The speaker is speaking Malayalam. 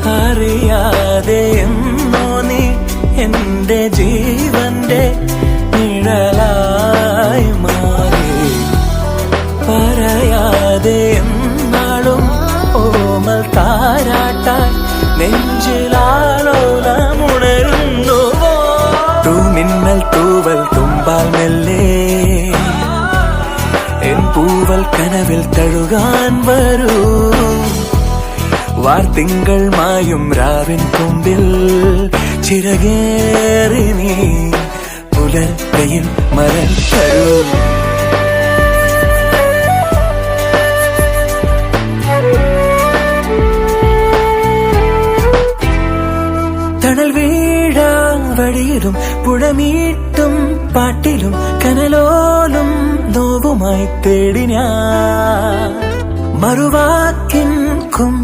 അറിയാതെ എന്നോ നീ എന്റെ ജീവന്റെ നിഴലായി മാറി. പറയാതെ എന്നാളും ഓമൽ താരാട്ടായി നെഞ്ചിലാലോലമുണരുന്നുവോ. തൂമിന്നൽ തൂവൽ തുമ്പാൽ മെല്ലെ എൻ പൂവൽ കനവിൽ തഴുകാൻ വരൂ. വാർത്തിങ്കൾ മായും രാവിൻ കൊമ്പിൽ ചിറകേറി നീ പുലർക്കയിൽ മരം തരൂ. തണൽ വീഴാ വഴിയിലും പുഴമീട്ടും പാട്ടിലും കനലോലും നോവുമായി തേടി ഞാൻ മറുവാക്കിൻ കൊമ്പിൽ